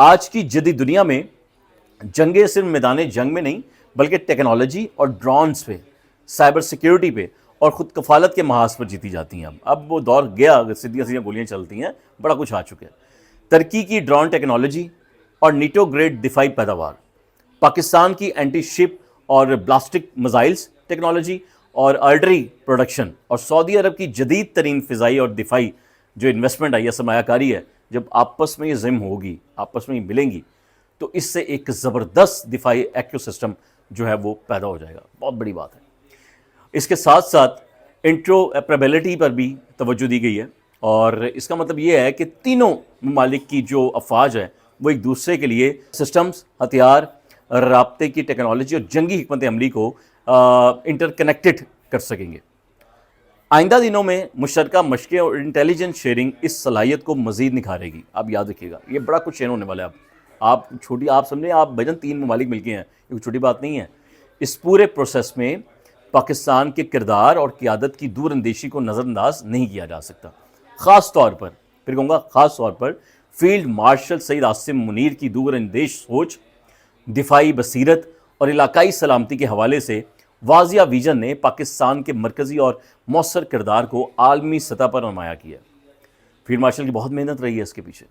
آج کی جدید دنیا میں جنگیں صرف میدان جنگ میں نہیں بلکہ ٹیکنالوجی اور ڈرونز پہ، سائبر سیکیورٹی پہ اور خود کفالت کے محاذ پر جیتی جاتی ہیں۔ اب وہ دور گیا، سیدھی سیدھی گولیاں چلتی ہیں، بڑا کچھ آ چکا ہے۔ ترکی کی ڈرون ٹیکنالوجی اور نیٹو گریڈ دفاعی پیداوار، پاکستان کی اینٹی شپ اور بلاسٹک میزائلز ٹیکنالوجی اور آرٹری پروڈکشن، اور سعودی عرب کی جدید ترین فضائی اور دفاعی جو انویسٹمنٹ ہے یا سرمایہ کاری ہے، جب آپس میں یہ ضم ہوگی، آپس میں یہ ملیں گی، تو اس سے ایک زبردست دفاعی ایکو سسٹم جو ہے وہ پیدا ہو جائے گا۔ بہت بڑی بات ہے۔ اس کے ساتھ ساتھ انٹروپریبلٹی پر بھی توجہ دی گئی ہے، اور اس کا مطلب یہ ہے کہ تینوں ممالک کی جو افواج ہے وہ ایک دوسرے کے لیے سسٹمز، ہتھیار، رابطے کی ٹیکنالوجی اور جنگی حکمت عملی کو انٹر کنیکٹڈ کر سکیں گے۔ آئندہ دنوں میں مشترکہ مشقیں اور انٹیلیجنس شیئرنگ اس صلاحیت کو مزید نکھارے گی۔ آپ یاد رکھیے گا، یہ بڑا کچھ شیئر ہونے والا ہے۔ آپ سمجھیں، آپ بھجن 3 ممالک مل کے ہیں، یہ کوئی چھوٹی بات نہیں ہے۔ اس پورے پروسیس میں پاکستان کے کردار اور قیادت کی دور اندیشی کو نظر انداز نہیں کیا جا سکتا۔ خاص طور پر، پھر کہوں گا خاص طور پر، فیلڈ مارشل سعید عاصم منیر کی دور اندیش سوچ، دفاعی بصیرت اور علاقائی سلامتی کے حوالے سے واضح ویژن نے پاکستان کے مرکزی اور مؤثر کردار کو عالمی سطح پر نمایاں کیا۔ فیلڈ مارشل کی بہت محنت رہی ہے اس کے پیچھے۔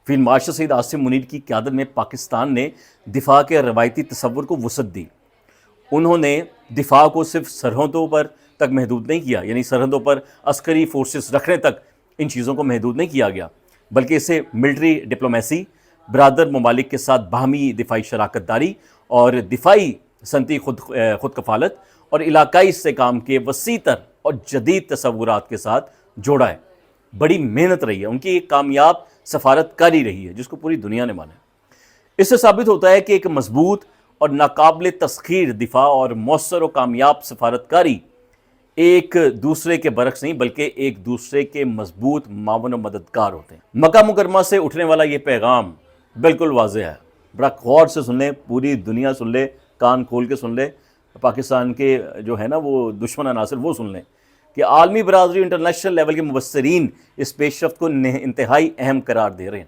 فیلڈ مارشل سعید عاصم منیر کی قیادت میں پاکستان نے دفاع کے روایتی تصور کو وسعت دی۔ انہوں نے دفاع کو صرف سرحدوں پر تک محدود نہیں کیا، یعنی سرحدوں پر عسکری فورسز رکھنے تک ان چیزوں کو محدود نہیں کیا گیا، بلکہ اسے ملٹری ڈپلومیسی، برادر ممالک کے ساتھ باہمی دفاعی شراکت داری اور دفاعی صنعتی خود کفالت اور علاقائی استحکام کے وسیع تر اور جدید تصورات کے ساتھ جوڑا ہے۔ بڑی محنت رہی ہے، ان کی ایک کامیاب سفارت کاری رہی ہے جس کو پوری دنیا نے مانا ہے۔ اس سے ثابت ہوتا ہے کہ ایک مضبوط اور ناقابل تسخیر دفاع اور مؤثر و کامیاب سفارت کاری ایک دوسرے کے برعکس نہیں بلکہ ایک دوسرے کے مضبوط معاون و مددگار ہوتے ہیں۔ مکہ مکرمہ سے اٹھنے والا یہ پیغام بالکل واضح ہے، بڑا غور سے سن لیں، پوری دنیا سن لے، کان کھول کے سن لے، پاکستان کے جو ہے نا وہ دشمن عناصر وہ سن لیں کہ عالمی برادری انٹرنیشنل لیول کے مبصرین اس پیش رفت کو انتہائی اہم قرار دے رہے ہیں۔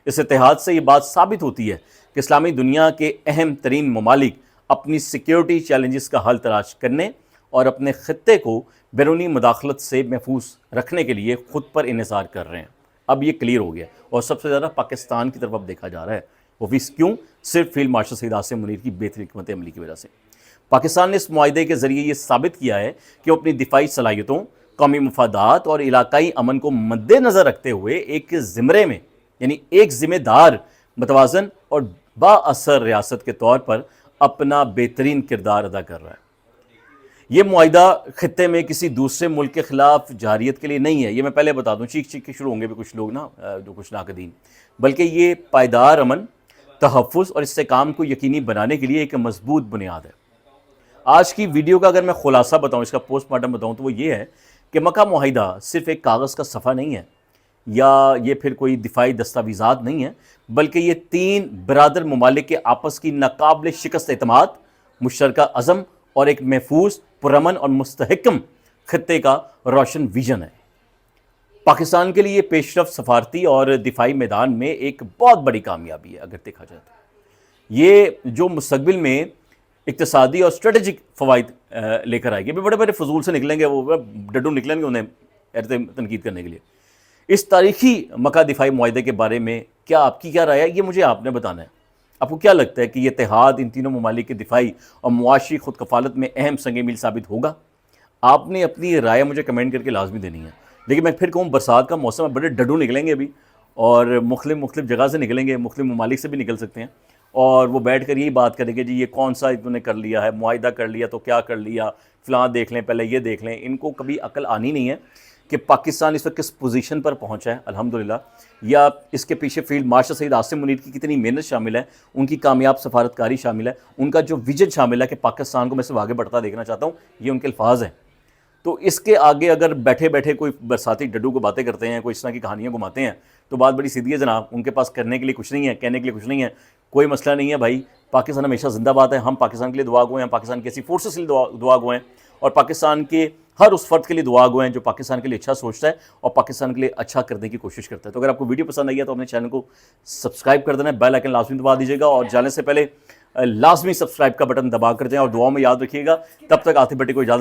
اس اتحاد سے یہ بات ثابت ہوتی ہے کہ اسلامی دنیا کے اہم ترین ممالک اپنی سیکیورٹی چیلنجز کا حل تلاش کرنے اور اپنے خطے کو بیرونی مداخلت سے محفوظ رکھنے کے لیے خود پر انحصار کر رہے ہیں۔ اب یہ کلیئر ہو گیا، اور سب سے زیادہ پاکستان کی طرف اب دیکھا جا رہا ہے۔ وہ بھی کیوں؟ صرف فیلڈ مارشل سعید عاصم منیر کی بہترین حکمت عملی کی وجہ سے۔ پاکستان نے اس معاہدے کے ذریعے یہ ثابت کیا ہے کہ وہ اپنی دفاعی صلاحیتوں، قومی مفادات اور علاقائی امن کو مد نظر رکھتے ہوئے ایک زمرے میں، یعنی ایک ذمہ دار، متوازن اور با اثر ریاست کے طور پر اپنا بہترین کردار ادا کر رہا ہے۔ یہ معاہدہ خطے میں کسی دوسرے ملک کے خلاف جارحیت کے لیے نہیں ہے، یہ میں پہلے بتا دوں، چیخ چیخ کے شروع ہوں گے بھی کچھ لوگ نا، جو کچھ ناقدین، بلکہ یہ پائیدار امن، تحفظ اور استحکام کو یقینی بنانے کے لیے ایک مضبوط بنیاد ہے۔ آج کی ویڈیو کا اگر میں خلاصہ بتاؤں، اس کا پوسٹ مارٹم بتاؤں، تو وہ یہ ہے کہ مکہ معاہدہ صرف ایک کاغذ کا صفحہ نہیں ہے، یا یہ پھر کوئی دفاعی دستاویزات نہیں ہے، بلکہ یہ 3 برادر ممالک کے آپس کی ناقابل شکست اعتماد، مشترکہ عزم اور ایک محفوظ، پرامن اور مستحکم خطے کا روشن ویژن ہے۔ پاکستان کے لیے یہ پیش رفت سفارتی اور دفاعی میدان میں ایک بہت بڑی کامیابی ہے اگر دیکھا جائے تو۔ یہ جو مستقبل میں اقتصادی اور اسٹریٹجک فوائد لے کر آئے گی، بڑے بڑے فضول سے نکلیں گے، وہ ڈڈو نکلیں گے انہیں تنقید کرنے کے لیے۔ اس تاریخی مکہ دفاعی معاہدے کے بارے میں آپ کی کیا رائے ہے، یہ مجھے آپ نے بتانا ہے۔ آپ کو کیا لگتا ہے کہ یہ اتحاد ان تینوں ممالک کے دفاعی اور معاشی خود کفالت میں اہم سنگ میل ثابت ہوگا؟ آپ نے اپنی رائے مجھے کمنٹ کر کے لازمی دینی ہے۔ لیکن میں پھر کہوں، برسات کا موسم ہے، بڑے ڈڈو نکلیں گے ابھی، اور مختلف جگہ سے نکلیں گے، مختلف ممالک سے بھی نکل سکتے ہیں، اور وہ بیٹھ کر یہی بات کریں گے، جی یہ کون سا انہوں نے کر لیا ہے، معاہدہ کر لیا تو کیا کر لیا، فلاں دیکھ لیں، پہلے یہ دیکھ لیں۔ ان کو کبھی عقل آنی نہیں ہے کہ پاکستان اس وقت کس پوزیشن پر پہنچا ہے الحمدللہ، یا اس کے پیچھے فیلڈ مارشل سعید عاصم منیر کی کتنی محنت شامل ہے، ان کی کامیاب سفارتکاری شامل ہے، ان کا جو ویژن شامل ہے کہ پاکستان کو میں سے آگے بڑھتا دیکھنا چاہتا ہوں، یہ ان کے الفاظ ہیں۔ تو اس کے آگے اگر بیٹھے بیٹھے کوئی برساتی ڈڈو کو باتیں کرتے ہیں، کوئی اس طرح کی کہانیاں گھماتے ہیں، تو بات بڑی سیدھی ہے جناب، ان کے پاس کرنے کے لیے کچھ نہیں ہے، کہنے کے لیے کچھ نہیں ہے، کوئی مسئلہ نہیں ہے بھائی۔ پاکستان ہمیشہ زندہ باد ہے، ہم پاکستان کے لیے دعا گو ہیں، ہم پاکستان کی ایسی فورسز کے لیے دعا گو ہیں، اور پاکستان کے ہر اس فرد کے لیے دعا گو ہیں جو پاکستان کے لیے اچھا سوچتا ہے اور پاکستان کے لیے اچھا کرنے کی کوشش کرتا ہے۔ تو اگر آپ کو ویڈیو پسند آئی ہے تو اپنے چینل کو سبسکرائب کر دینا ہے، بیل آئیکن لازمی دبا دیجیے گا، اور جانے سے پہلے لازمی سبسکرائب کا بٹن دبا کر دیں، اور دعاؤں میں یاد رکھیے گا۔ تب تک عاطف بھٹی کو اجازت